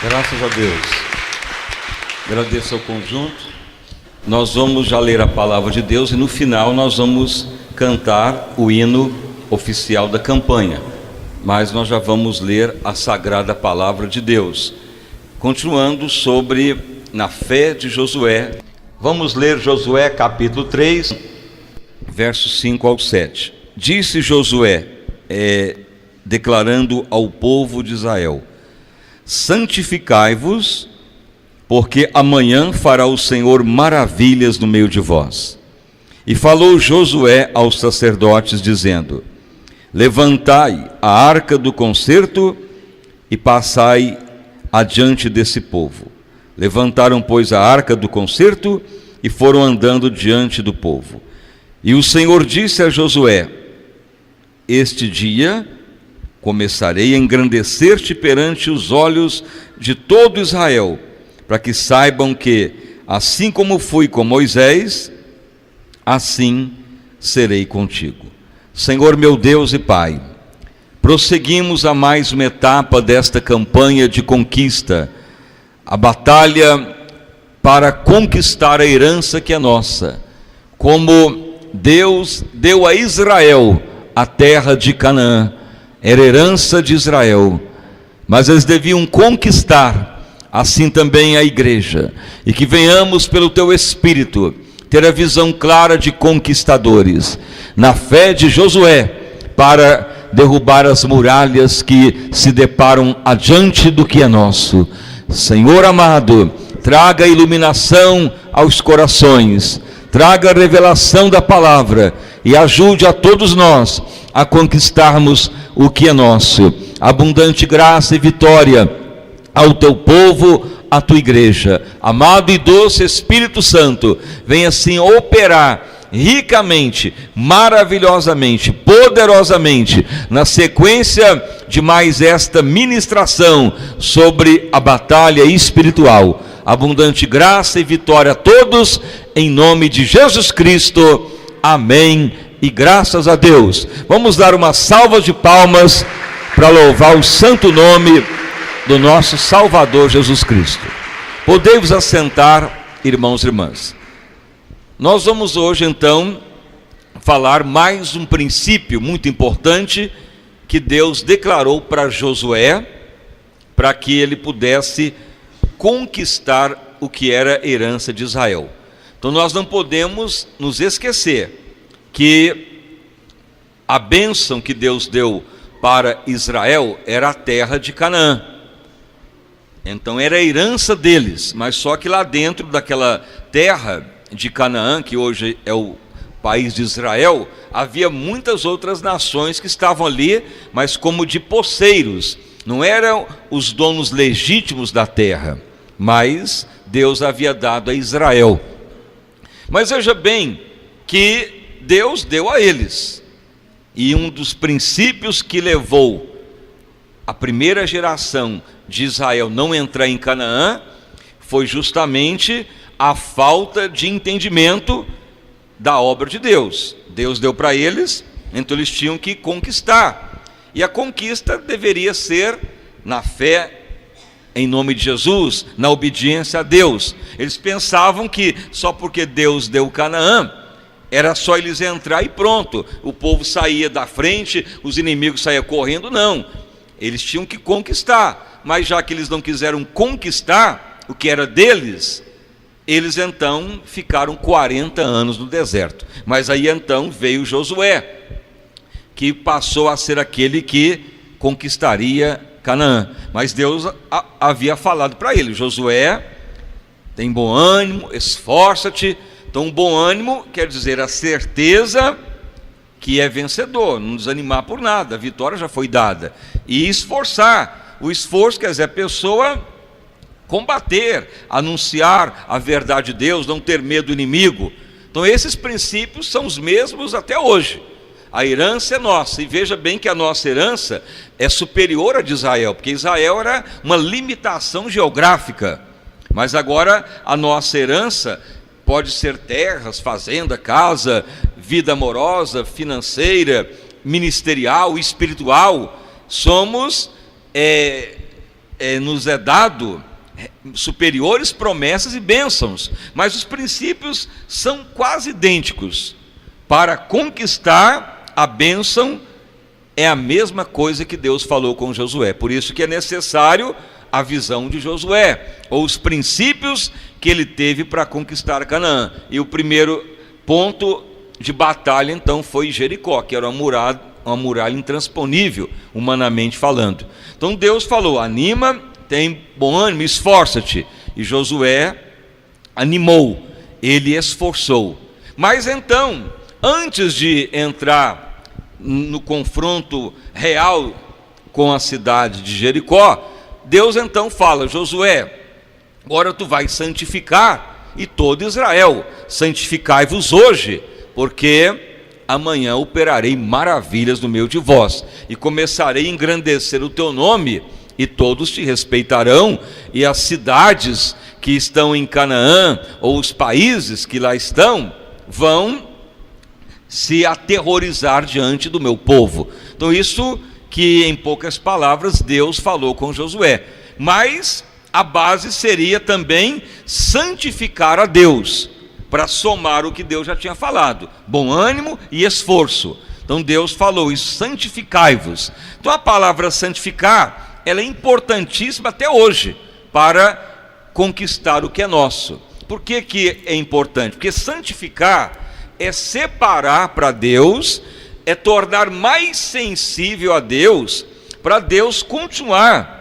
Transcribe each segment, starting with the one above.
Graças a Deus. Agradeço ao conjunto. Nós vamos já ler a palavra de Deus e no final nós vamos cantar o hino oficial da campanha. Mas nós já vamos ler a sagrada palavra de Deus. Continuando sobre na fé de Josué. Vamos ler Josué capítulo 3, versos 5 ao 7. Disse Josué, declarando ao povo de Israel: santificai-vos, porque amanhã fará o Senhor maravilhas no meio de vós. E falou Josué aos sacerdotes, dizendo: levantai a arca do concerto e passai adiante desse povo. Levantaram, pois, a arca do concerto e foram andando diante do povo. E o Senhor disse a Josué: este dia começarei a engrandecer-te perante os olhos de todo Israel, para que saibam que, assim como fui com Moisés, assim serei contigo. Senhor meu Deus e Pai, prosseguimos a mais uma etapa desta campanha de conquista, a batalha para conquistar a herança que é nossa, como Deus deu a Israel a terra de Canaã. Era herança de Israel, mas eles deviam conquistar, assim também a igreja, e que venhamos pelo Teu Espírito ter a visão clara de conquistadores, na fé de Josué, para derrubar as muralhas que se deparam adiante do que é nosso. Senhor amado, traga iluminação aos corações, traga a revelação da palavra e ajude a todos nós a conquistarmos o que é nosso. Abundante graça e vitória ao Teu povo, à Tua igreja. Amado e doce Espírito Santo, venha assim operar ricamente, maravilhosamente, poderosamente, na sequência de mais esta ministração sobre a batalha espiritual. Abundante graça e vitória a todos, em nome de Jesus Cristo. Amém. E graças a Deus. Vamos dar uma salva de palmas para louvar o santo nome do nosso Salvador Jesus Cristo. Podei-vos assentar, irmãos e irmãs. Nós vamos hoje então falar mais um princípio muito importante que Deus declarou para Josué, para que ele pudesse conquistar o que era herança de Israel. Então nós não podemos nos esquecer que a bênção que Deus deu para Israel era a terra de Canaã. Então era a herança deles, mas só que lá dentro daquela terra de Canaã, que hoje é o país de Israel, havia muitas outras nações que estavam ali, mas como de posseiros, não eram os donos legítimos da terra, mas Deus havia dado a Israel. Mas veja bem que Deus deu a eles, e um dos princípios que levou a primeira geração de Israel não entrar em Canaã foi justamente a falta de entendimento da obra de Deus. Deus deu para eles, então eles tinham que conquistar, e a conquista deveria ser na fé em nome de Jesus, na obediência a Deus. Eles pensavam que só porque Deus deu Canaã, era só eles entrar e pronto, o povo saía da frente, os inimigos saíam correndo. Não, eles tinham que conquistar, mas já que eles não quiseram conquistar o que era deles, eles então ficaram 40 anos no deserto. Mas aí então veio Josué, que passou a ser aquele que conquistaria Canaã. Mas Deus havia falado para ele: Josué, tem bom ânimo, esforça-te. Então, bom ânimo quer dizer a certeza que é vencedor, não desanimar por nada, a vitória já foi dada. E esforçar, o esforço quer dizer a pessoa combater, anunciar a verdade de Deus, não ter medo do inimigo. Então esses princípios são os mesmos até hoje. A herança é nossa, e veja bem que a nossa herança é superior à de Israel, porque Israel era uma limitação geográfica, mas agora a nossa herança pode ser terras, fazenda, casa, vida amorosa, financeira, ministerial, espiritual. Somos nos é dado superiores promessas e bênçãos, mas os princípios são quase idênticos. Para conquistar a bênção é a mesma coisa que Deus falou com Josué. Por isso que é necessário a visão de Josué, ou os princípios que ele teve para conquistar Canaã. E o primeiro ponto de batalha então foi Jericó, que era uma muralha intransponível, humanamente falando. Então Deus falou: anima, tem bom ânimo, esforça-te. E Josué animou, ele esforçou. Mas então, antes de entrar no confronto real com a cidade de Jericó, Deus então fala: Josué, agora tu vais santificar, e todo Israel, santificai-vos hoje, porque amanhã operarei maravilhas no meio de vós, e começarei a engrandecer o teu nome, e todos te respeitarão, e as cidades que estão em Canaã, ou os países que lá estão, vão se aterrorizar diante do meu povo. Então isso que, em poucas palavras, Deus falou com Josué. Mas a base seria também santificar a Deus, para somar o que Deus já tinha falado: bom ânimo e esforço. Então Deus falou isso: santificai-vos. Então a palavra santificar, ela é importantíssima até hoje para conquistar o que é nosso. Por que que é importante? Porque santificar é separar para Deus, é tornar mais sensível a Deus, para Deus continuar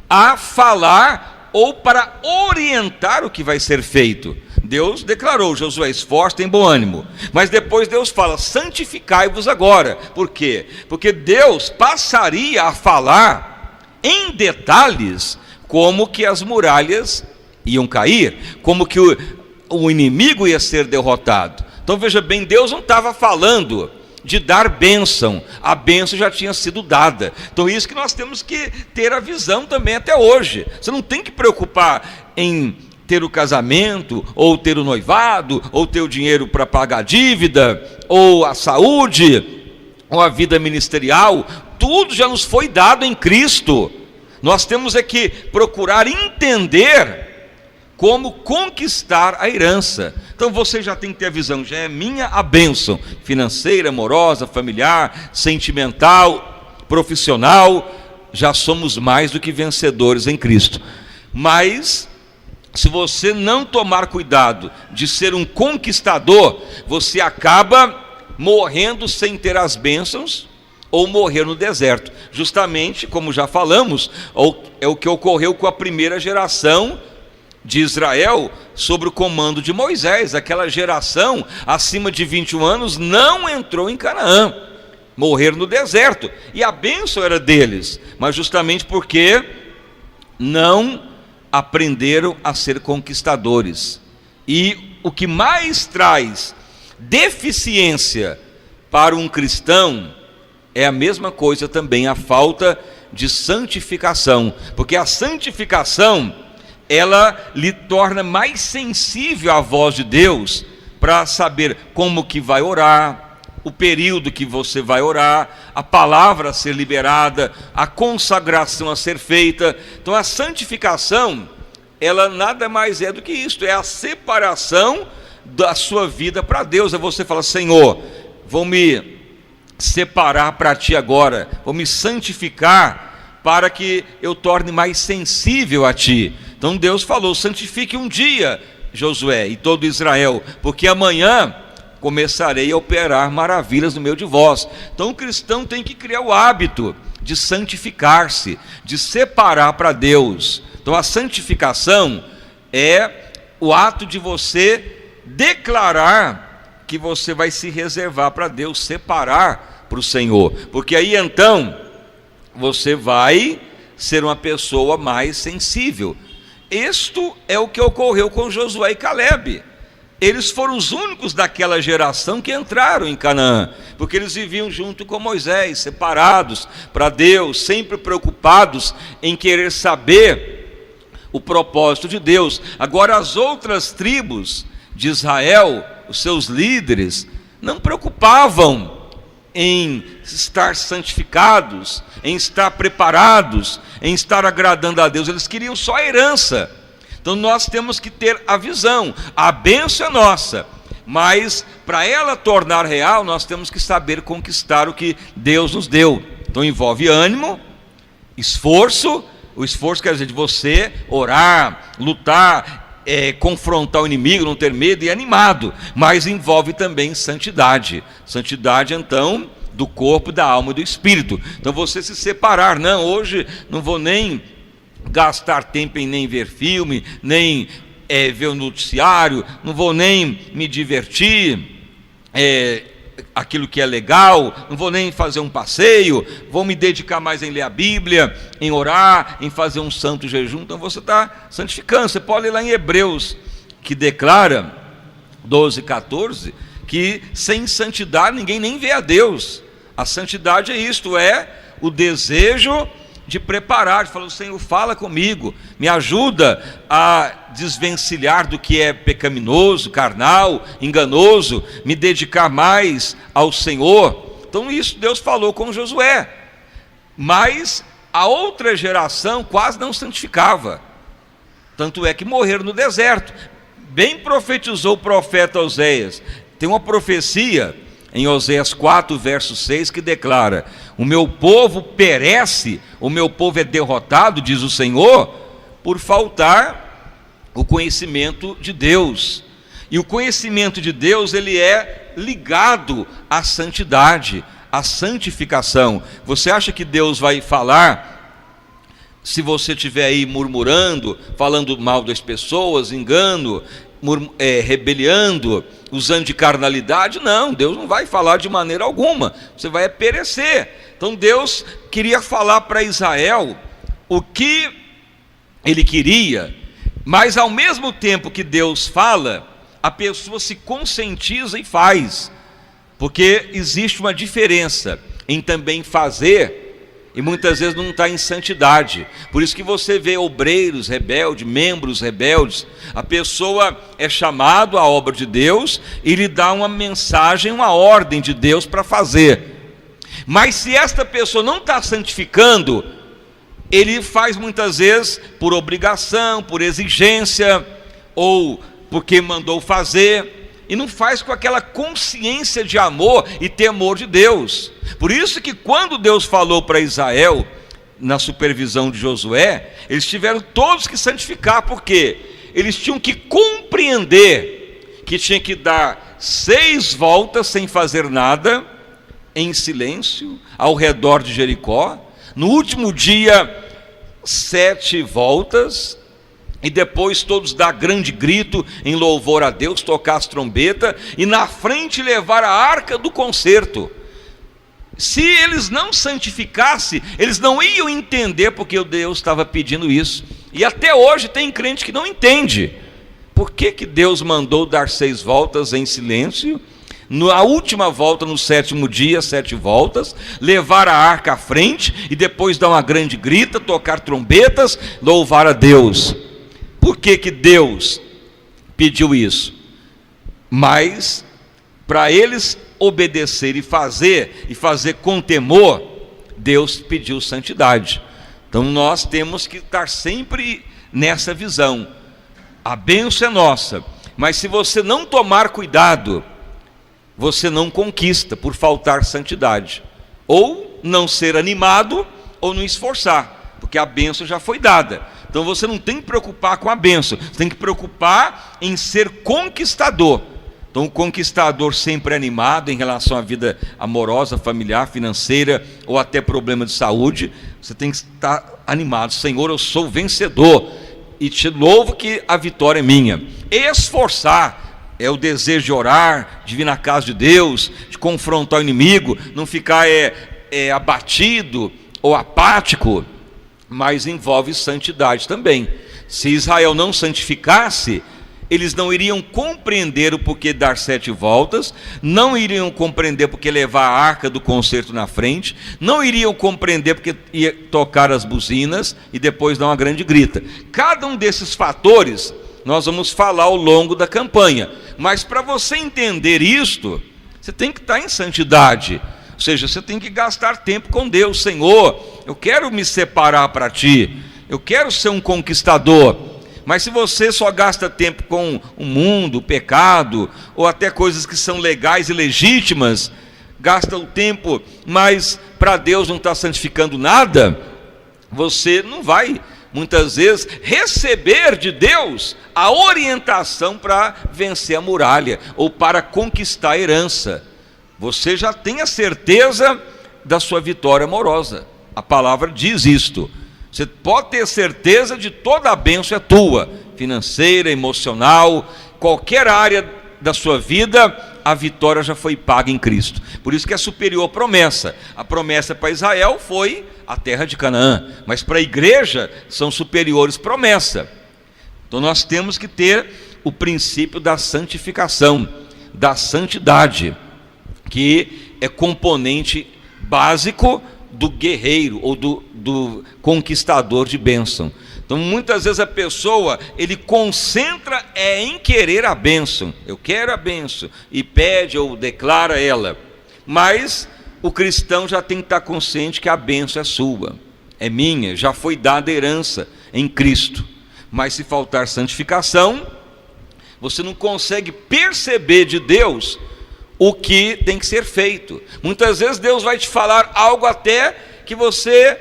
a falar ou para orientar o que vai ser feito. Deus declarou: Josué, esforça, tem bom ânimo. Mas depois Deus fala: santificai-vos agora. Por quê? Porque Deus passaria a falar em detalhes como que as muralhas iam cair, como que o inimigo ia ser derrotado. Então veja bem, Deus não estava falando de dar bênção, a bênção já tinha sido dada. Então isso que nós temos que ter a visão também até hoje. Você não tem que preocupar em ter o casamento, ou ter o noivado, ou ter o dinheiro para pagar a dívida, ou a saúde, ou a vida ministerial. Tudo já nos foi dado em Cristo. Nós temos é que procurar entender como conquistar a herança. Então você já tem que ter a visão: já é minha a bênção financeira, amorosa, familiar, sentimental, profissional. Já somos mais do que vencedores em Cristo. Mas se você não tomar cuidado de ser um conquistador, você acaba morrendo sem ter as bênçãos, ou morrer no deserto. Justamente, como já falamos, é o que ocorreu com a primeira geração de Israel, sob o comando de Moisés. Aquela geração acima de 21 anos não entrou em Canaã, morreram no deserto, e a bênção era deles, mas justamente porque não aprenderam a ser conquistadores. E o que mais traz deficiência para um cristão é a mesma coisa também, a falta de santificação, porque a santificação, ela lhe torna mais sensível à voz de Deus, para saber como que vai orar, o período que você vai orar, a palavra a ser liberada, a consagração a ser feita. Então a santificação, ela nada mais é do que isto, é a separação da sua vida para Deus. É você falar: Senhor, vou me separar para Ti agora, vou me santificar para que eu torne mais sensível a Ti. Então Deus falou: santifique um dia, Josué, e todo Israel, porque amanhã começarei a operar maravilhas no meio de vós. Então o cristão tem que criar o hábito de santificar-se, de separar para Deus. Então a santificação é o ato de você declarar que você vai se reservar para Deus, separar para o Senhor, porque aí então você vai ser uma pessoa mais sensível. Isto é o que ocorreu com Josué e Calebe. Eles foram os únicos daquela geração que entraram em Canaã, porque eles viviam junto com Moisés, separados para Deus, sempre preocupados em querer saber o propósito de Deus. Agora as outras tribos de Israel, os seus líderes, não preocupavam em estar santificados, em estar preparados, em estar agradando a Deus. Eles queriam só a herança. Então nós temos que ter a visão. A bênção é nossa, mas para ela tornar real, nós temos que saber conquistar o que Deus nos deu. Então envolve ânimo, esforço. O esforço quer dizer de você orar, lutar, confrontar o inimigo, não ter medo e animado, mas envolve também santidade. Santidade, então, do corpo, da alma e do espírito. Então você se separar, não, hoje não vou nem gastar tempo em nem ver filme, nem ver o noticiário, não vou nem me divertir, aquilo que é legal, não vou nem fazer um passeio, vou me dedicar mais em ler a Bíblia, em orar, em fazer um santo jejum. Então você está santificando. Você pode ir lá em Hebreus, que declara, 12:14, que sem santidade ninguém nem vê a Deus. A santidade é isto, é o desejo de preparar, de falar: o Senhor fala comigo, me ajuda a desvencilhar do que é pecaminoso, carnal, enganoso, me dedicar mais ao Senhor. Então isso Deus falou com Josué, mas a outra geração quase não santificava, tanto é que morreram no deserto. Bem profetizou o profeta Oséias. Tem uma profecia em Oséias 4, verso 6, que declara: o meu povo perece, o meu povo é derrotado, diz o Senhor, por faltar o conhecimento de Deus. E o conhecimento de Deus, ele é ligado à santidade, à santificação. Você acha que Deus vai falar, se você estiver aí murmurando, falando mal das pessoas, engano, rebeliando, usando de carnalidade? Não, Deus não vai falar de maneira alguma, você vai perecer. Então Deus queria falar para Israel o que ele queria, mas ao mesmo tempo que Deus fala, a pessoa se conscientiza e faz, porque existe uma diferença em também fazer e muitas vezes não está em santidade. Por isso que você vê obreiros rebeldes, membros rebeldes. A pessoa é chamado à obra de Deus e lhe dá uma mensagem, uma ordem de Deus para fazer. Mas se esta pessoa não está santificando, ele faz muitas vezes por obrigação, por exigência, ou porque mandou fazer, e não faz com aquela consciência de amor e temor de Deus. Por isso que quando Deus falou para Israel, na supervisão de Josué, eles tiveram todos que santificar, porque eles tinham que compreender que tinha que dar 6 voltas sem fazer nada, em silêncio, ao redor de Jericó. No último dia, 7 voltas, e depois todos dar grande grito em louvor a Deus, tocar as trombetas, e na frente levar a arca do concerto. Se eles não santificassem, eles não iam entender porque o Deus estava pedindo isso. E até hoje tem crente que não entende por que Deus mandou dar 6 voltas em silêncio, na última volta, no 7º dia, 7 voltas, levar a arca à frente e depois dar uma grande grita, tocar trombetas, louvar a Deus. Por que Deus pediu isso? Mas para eles obedecer e fazer com temor, Deus pediu santidade. Então nós temos que estar sempre nessa visão. A bênção é nossa, mas se você não tomar cuidado, você não conquista por faltar santidade, ou não ser animado, ou não esforçar, porque a bênção já foi dada. Então você não tem que preocupar com a bênção, você tem que preocupar em ser conquistador. Então o conquistador sempre é animado em relação à vida amorosa, familiar, financeira, ou até problema de saúde. Você tem que estar animado: Senhor, eu sou vencedor, e te louvo que a vitória é minha. Esforçar é o desejo de orar, de vir na casa de Deus, de confrontar o inimigo, não ficar abatido ou apático, mas envolve santidade também. Se Israel não santificasse, eles não iriam compreender o porquê dar 7 voltas, não iriam compreender porque levar a arca do concerto na frente, não iriam compreender porque ia tocar as buzinas e depois dar uma grande grita. Cada um desses fatores nós vamos falar ao longo da campanha, mas para você entender isto, você tem que estar em santidade. Ou seja, você tem que gastar tempo com Deus. Senhor, eu quero me separar para Ti, eu quero ser um conquistador. Mas se você só gasta tempo com o mundo, o pecado, ou até coisas que são legais e legítimas, gasta o tempo, mas para Deus não está santificando nada, você não vai, muitas vezes, receber de Deus a orientação para vencer a muralha, ou para conquistar a herança. Você já tem a certeza da sua vitória amorosa. A palavra diz isto. Você pode ter certeza de toda a bênção é tua, financeira, emocional, qualquer área da sua vida, a vitória já foi paga em Cristo. Por isso que é superior a promessa. A promessa para Israel foi a terra de Canaã, mas para a igreja são superiores promessa. Então nós temos que ter o princípio da santificação, da santidade, que é componente básico do guerreiro ou do conquistador de bênção. Então muitas vezes a pessoa, ele concentra em querer a bênção, eu quero a bênção, e pede ou declara ela, mas o cristão já tem que estar consciente que a bênção é sua, é minha, já foi dada herança em Cristo. Mas se faltar santificação, você não consegue perceber de Deus o que tem que ser feito. Muitas vezes Deus vai te falar algo até que você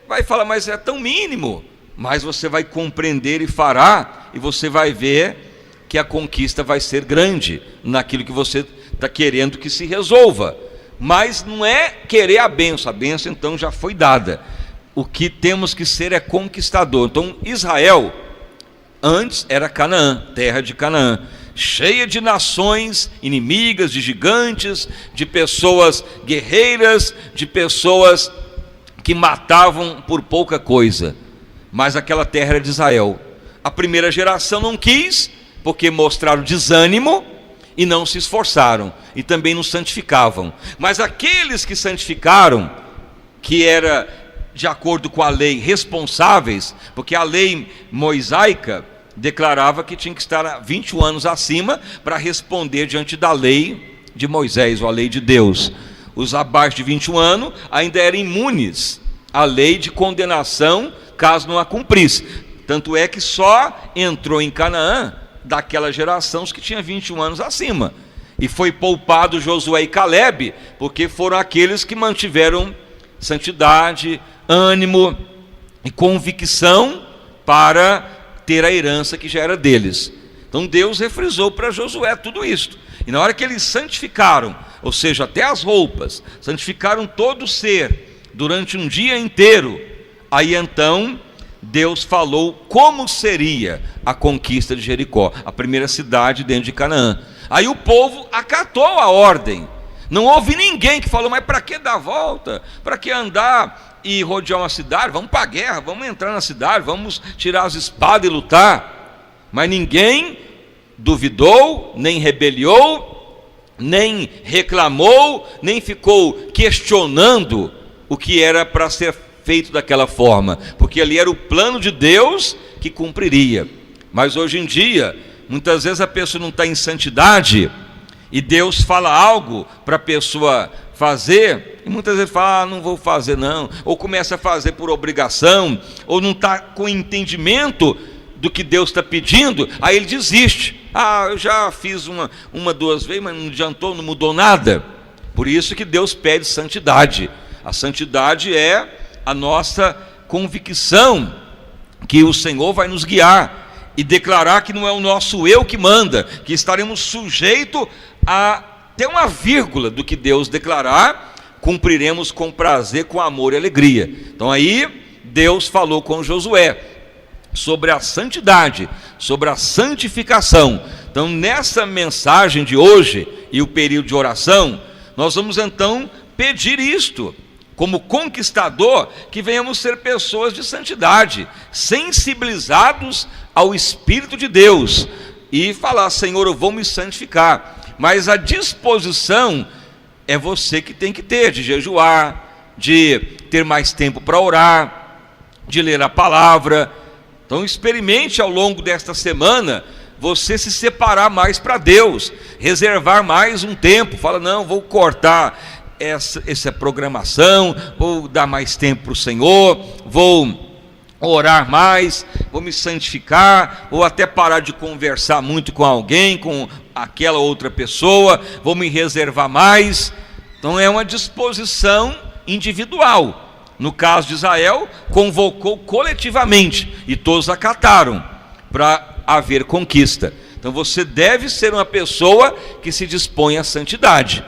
vai falar, mas é tão mínimo. Mas você vai compreender e fará, e você vai ver que a conquista vai ser grande naquilo que você está querendo que se resolva. Mas não é querer a bênção então já foi dada. O que temos que ser é conquistador. Então Israel antes era Canaã, terra de Canaã, cheia de nações inimigas, de gigantes, de pessoas guerreiras, de pessoas que matavam por pouca coisa. Mas aquela terra era de Israel. A primeira geração não quis, porque mostraram desânimo e não se esforçaram, e também não santificavam. Mas aqueles que santificaram, que era de acordo com a lei responsáveis, porque a lei mosaica declarava que tinha que estar 21 anos acima para responder diante da lei de Moisés, ou a lei de Deus. Os abaixo de 21 anos ainda eram imunes à lei de condenação caso não a cumprisse. Tanto é que só entrou em Canaã daquela geração os que tinham 21 anos acima, e foi poupado Josué e Calebe, porque foram aqueles que mantiveram santidade, ânimo e convicção para ter a herança que já era deles. Então Deus refrisou para Josué tudo isso. E na hora que eles santificaram, ou seja, até as roupas, santificaram todo o ser durante um dia inteiro, aí então Deus falou como seria a conquista de Jericó, a primeira cidade dentro de Canaã. Aí o povo acatou a ordem. Não houve ninguém que falou, mas para que dar volta? Para que andar e rodear uma cidade? Vamos para a guerra, vamos entrar na cidade, vamos tirar as espadas e lutar. Mas ninguém duvidou, nem rebeliou, nem reclamou, nem ficou questionando o que era para ser feito daquela forma, porque ali era o plano de Deus que cumpriria. Mas hoje em dia, muitas vezes a pessoa não está em santidade, e Deus fala algo para a pessoa fazer, e muitas vezes fala, não vou fazer não, ou começa a fazer por obrigação, ou não está com entendimento do que Deus está pedindo, aí ele desiste. Eu já fiz uma, duas vezes, mas não adiantou, não mudou nada. Por isso que Deus pede santidade. A santidade é a nossa convicção que o Senhor vai nos guiar e declarar que não é o nosso eu que manda, que estaremos sujeitos a ter uma vírgula do que Deus declarar, cumpriremos com prazer, com amor e alegria. Então aí Deus falou com Josué sobre a santidade, sobre a santificação. Então nessa mensagem de hoje e o período de oração, nós vamos então pedir isto, como conquistador, que venhamos ser pessoas de santidade, sensibilizados ao Espírito de Deus, e falar, Senhor, eu vou me santificar. Mas a disposição é você que tem que ter, de jejuar, de ter mais tempo para orar, de ler a palavra. Então experimente ao longo desta semana você se separar mais para Deus, reservar mais um tempo. Fala, não, vou cortar essa programação, vou dar mais tempo para o Senhor, vou orar mais, vou me santificar, ou até parar de conversar muito com alguém, com aquela outra pessoa, vou me reservar mais. Então é uma disposição individual. No caso de Israel, convocou coletivamente e todos acataram para haver conquista. Então você deve ser uma pessoa que se dispõe à santidade,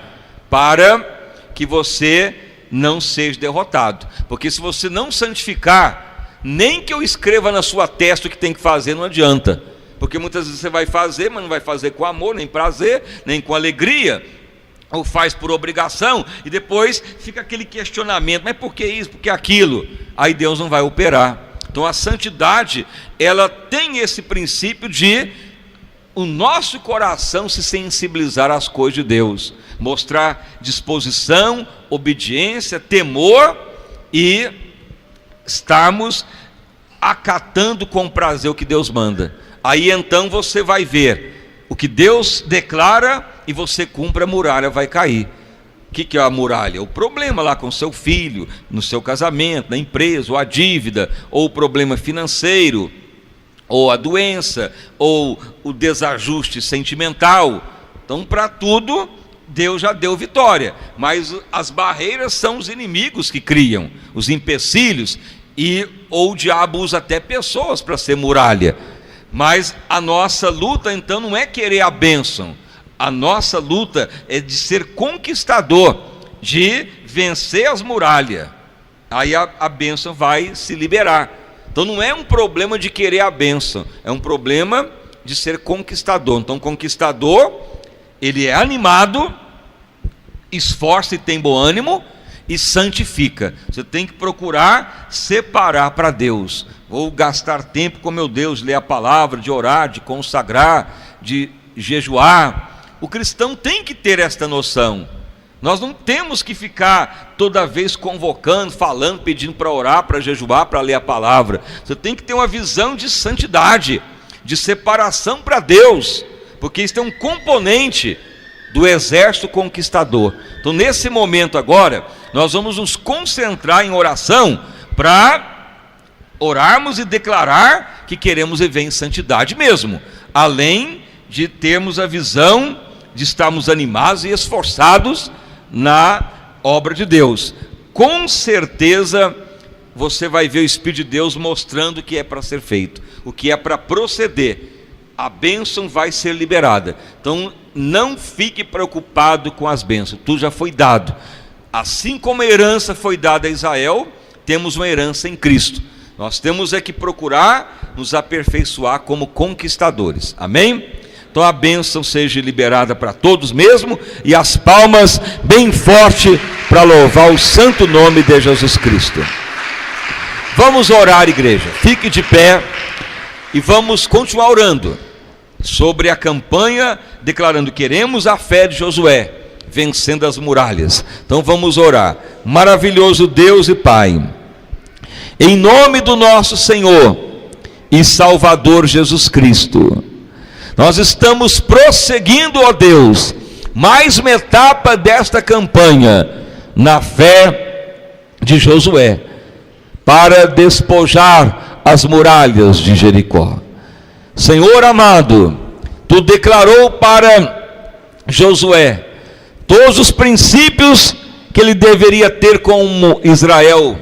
para que você não seja derrotado. Porque se você não santificar, nem que eu escreva na sua testa o que tem que fazer, não adianta. Porque muitas vezes você vai fazer, mas não vai fazer com amor, nem prazer, nem com alegria, ou faz por obrigação, e depois fica aquele questionamento: mas por que isso, por que aquilo? Aí Deus não vai operar. Então a santidade, ela tem esse princípio de o nosso coração se sensibilizar às coisas de Deus, mostrar disposição, obediência, temor, e estarmos acatando com prazer o que Deus manda. Aí então você vai ver o que Deus declara e você cumpre, a muralha vai cair. O que é a muralha? O problema lá com seu filho, no seu casamento, na empresa, ou a dívida, ou o problema financeiro, ou a doença, ou o desajuste sentimental. Então, para tudo, Deus já deu vitória, mas as barreiras são os inimigos que criam, os empecilhos, ou o diabo usa até pessoas para ser muralha. Mas a nossa luta, então, não é querer a bênção, a nossa luta é de ser conquistador, de vencer as muralhas. Aí a bênção vai se liberar. Então não é um problema de querer a bênção, é um problema de ser conquistador. Então conquistador, ele é animado, esforça e tem bom ânimo, e santifica. Você tem que procurar separar para Deus. Vou gastar tempo com meu Deus, ler a palavra, de orar, de consagrar, de jejuar. O cristão tem que ter esta noção. Nós não temos que ficar toda vez convocando, falando, pedindo para orar, para jejuar, para ler a palavra. Você tem que ter uma visão de santidade, de separação para Deus, porque isso é um componente do exército conquistador. Então nesse momento agora, nós vamos nos concentrar em oração, para orarmos e declarar que queremos viver em santidade mesmo, além de termos a visão de estarmos animados e esforçados na obra de Deus. Com certeza você vai ver o Espírito de Deus mostrando o que é para ser feito, o que é para proceder. A bênção vai ser liberada. Então não fique preocupado com as bênçãos, tudo já foi dado. Assim como a herança foi dada a Israel, temos uma herança em Cristo. Nós temos é que procurar nos aperfeiçoar como conquistadores. Amém? Então a bênção seja liberada para todos mesmo, e as palmas bem forte para louvar o santo nome de Jesus Cristo. Vamos orar, igreja. Fique de pé e vamos continuar orando sobre a campanha, declarando: queremos a fé de Josué, vencendo as muralhas. Então vamos orar. Maravilhoso Deus e Pai, em nome do nosso Senhor e Salvador Jesus Cristo, nós estamos prosseguindo, ó Deus, mais uma etapa desta campanha, na fé de Josué, para despojar as muralhas de Jericó. Senhor amado, Tu declarou para Josué todos os princípios que ele deveria ter como Israel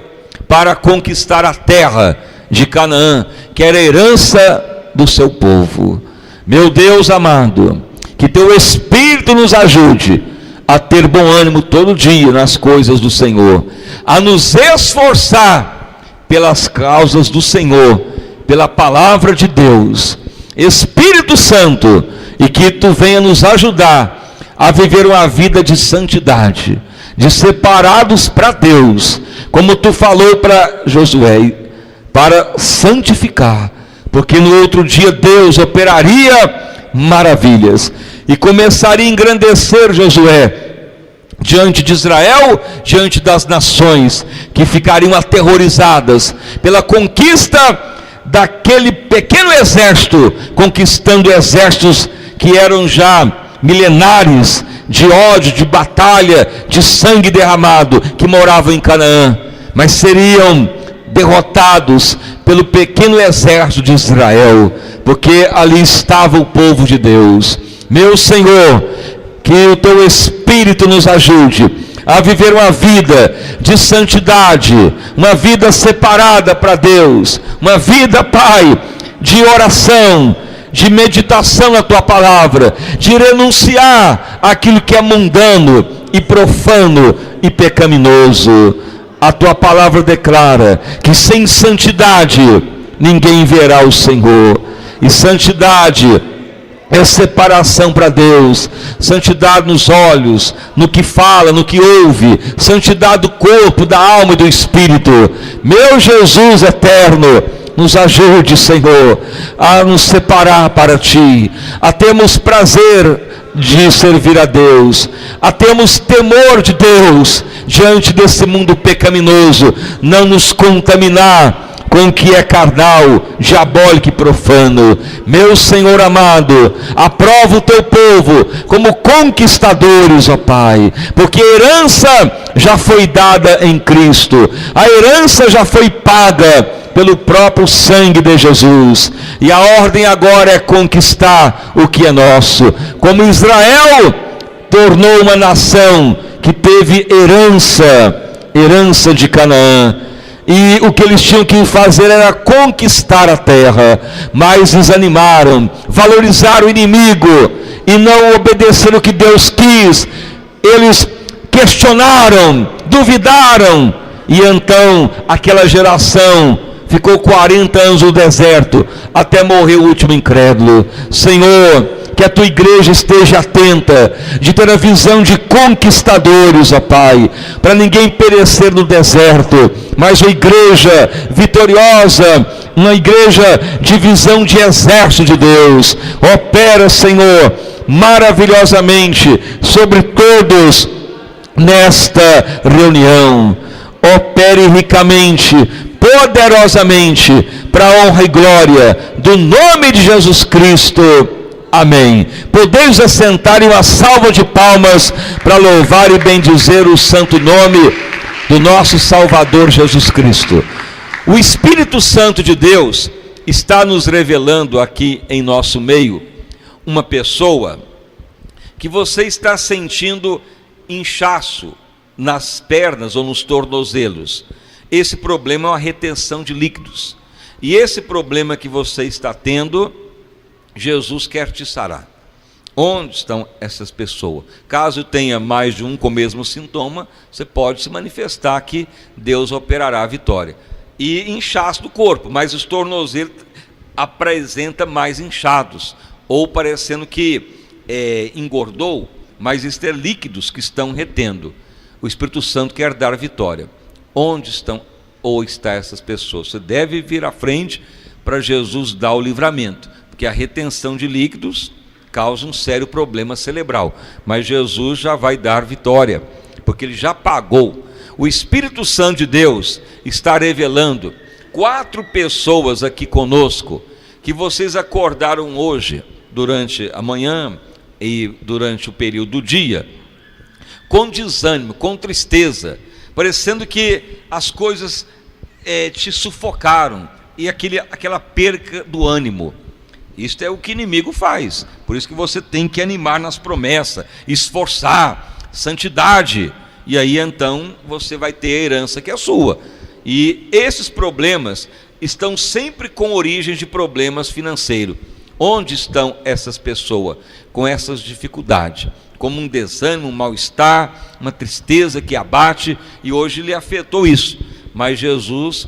para conquistar a terra de Canaã, que era a herança do seu povo. Meu Deus amado, que Teu Espírito nos ajude a ter bom ânimo todo dia nas coisas do Senhor, a nos esforçar pelas causas do Senhor, pela palavra de Deus. Espírito Santo, e que Tu venha nos ajudar a viver uma vida de santidade, de separados para Deus, como Tu falou para Josué, para santificar, porque no outro dia Deus operaria maravilhas e começaria a engrandecer Josué diante de Israel, diante das nações que ficariam aterrorizadas pela conquista daquele pequeno exército, conquistando exércitos que eram já milenares, de ódio, de batalha, de sangue derramado que moravam em Canaã, mas seriam derrotados pelo pequeno exército de Israel, porque ali estava o povo de Deus. Meu Senhor, que o teu Espírito nos ajude a viver uma vida de santidade, uma vida separada para Deus, uma vida, Pai, de oração, de meditação na tua palavra, de renunciar àquilo que é mundano e profano e pecaminoso. A tua palavra declara que sem santidade ninguém verá o Senhor, e santidade é separação para Deus, santidade nos olhos, no que fala, no que ouve, santidade do corpo, da alma e do espírito. Meu Jesus eterno, nos ajude, Senhor, a nos separar para Ti, a termos prazer de servir a Deus, a termos temor de Deus diante desse mundo pecaminoso, não nos contaminar com o que é carnal, diabólico e profano. Meu Senhor amado, aprova o teu povo como conquistadores, ó Pai, porque a herança já foi dada em Cristo, a herança já foi paga pelo próprio sangue de Jesus, e a ordem agora é conquistar o que é nosso, como Israel tornou uma nação que teve herança de Canaã, e o que eles tinham que fazer era conquistar a terra, mas desanimaram, valorizaram o inimigo e não obedeceram o que Deus quis. Eles questionaram, duvidaram, e então aquela geração ficou 40 anos no deserto, até morrer o último incrédulo. Senhor, que a tua igreja esteja atenta, de ter a visão de conquistadores, ó Pai, para ninguém perecer no deserto, mas uma igreja vitoriosa, uma igreja de visão de exército de Deus. Opera, Senhor, maravilhosamente sobre todos nesta reunião. Opere ricamente, poderosamente, para a honra e glória do nome de Jesus Cristo. Amém. Podeis assentar em uma salva de palmas para louvar e bendizer o santo nome do nosso Salvador Jesus Cristo. O Espírito Santo de Deus está nos revelando aqui em nosso meio uma pessoa que você está sentindo inchaço nas pernas ou nos tornozelos. Esse problema é uma retenção de líquidos, e esse problema que você está tendo, Jesus quer te sarar. Onde estão essas pessoas? Caso tenha mais de um com o mesmo sintoma, você pode se manifestar que Deus operará a vitória. E inchaço do corpo, mas os tornozelos apresenta mais inchados, ou parecendo que engordou, mas isto é líquidos que estão retendo. O Espírito Santo quer dar vitória. Onde estão ou está essas pessoas? Você deve vir à frente para Jesus dar o livramento, porque a retenção de líquidos causa um sério problema cerebral, mas Jesus já vai dar vitória, porque Ele já pagou. O Espírito Santo de Deus está revelando 4 pessoas aqui conosco, que vocês acordaram hoje, durante a manhã e durante o período do dia, com desânimo, com tristeza, parecendo que as coisas te sufocaram, e aquela perca do ânimo. Isto é o que o inimigo faz. Por isso que você tem que animar nas promessas, esforçar, santidade, e aí então você vai ter a herança que é sua. E esses problemas estão sempre com origem de problemas financeiros. Onde estão essas pessoas com essas dificuldades? Como um desânimo, um mal-estar, uma tristeza que abate, e hoje lhe afetou isso. Mas Jesus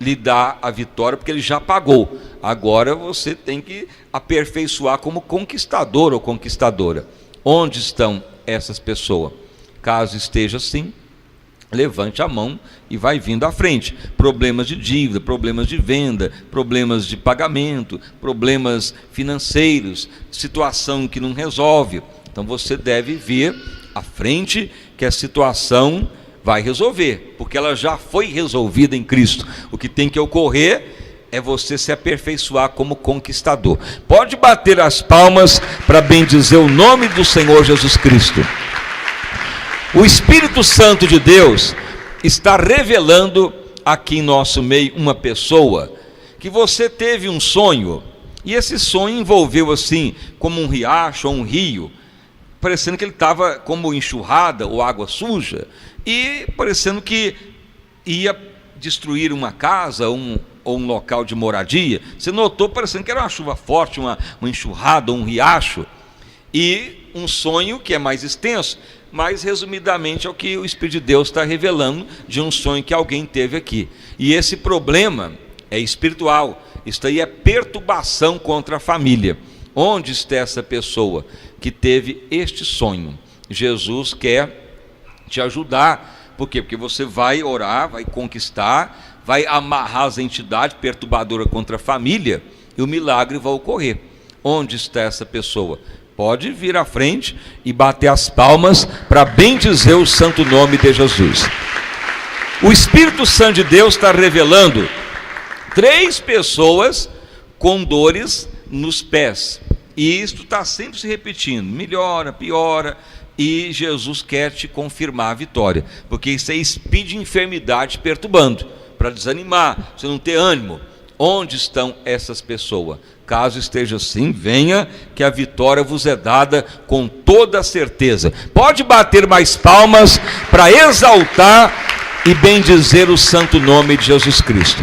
lhe dá a vitória, porque Ele já pagou. Agora você tem que aperfeiçoar como conquistador ou conquistadora. Onde estão essas pessoas? Caso esteja assim, levante a mão e vai vindo à frente. Problemas de dívida, problemas de venda, problemas de pagamento, problemas financeiros, situação que não resolve. Então você deve vir à frente, que a situação vai resolver, porque ela já foi resolvida em Cristo. O que tem que ocorrer é você se aperfeiçoar como conquistador. Pode bater as palmas para bendizer o nome do Senhor Jesus Cristo. O Espírito Santo de Deus está revelando aqui em nosso meio uma pessoa que você teve um sonho, e esse sonho envolveu assim, como um riacho ou um rio, parecendo que ele estava como enxurrada ou água suja, e parecendo que ia destruir uma casa ou um local de moradia. Você notou parecendo que era uma chuva forte, uma enxurrada, um riacho, e um sonho que é mais extenso, mas resumidamente é o que o Espírito de Deus está revelando de um sonho que alguém teve aqui. E esse problema é espiritual, isso aí é perturbação contra a família. Onde está essa pessoa que teve este sonho? Jesus quer te ajudar. Por quê? Porque você vai orar, vai conquistar, vai amarrar as entidades perturbadoras contra a família, e o milagre vai ocorrer. Onde está essa pessoa? Pode vir à frente e bater as palmas para bendizer o santo nome de Jesus. O Espírito Santo de Deus está revelando 3 pessoas com dores nos pés, e isto está sempre se repetindo, melhora, piora, e Jesus quer te confirmar a vitória, porque isso é espírito de enfermidade perturbando, para desanimar, você não ter ânimo. Onde estão essas pessoas? Caso esteja assim, venha, que a vitória vos é dada com toda certeza. Pode bater mais palmas para exaltar e bendizer o santo nome de Jesus Cristo.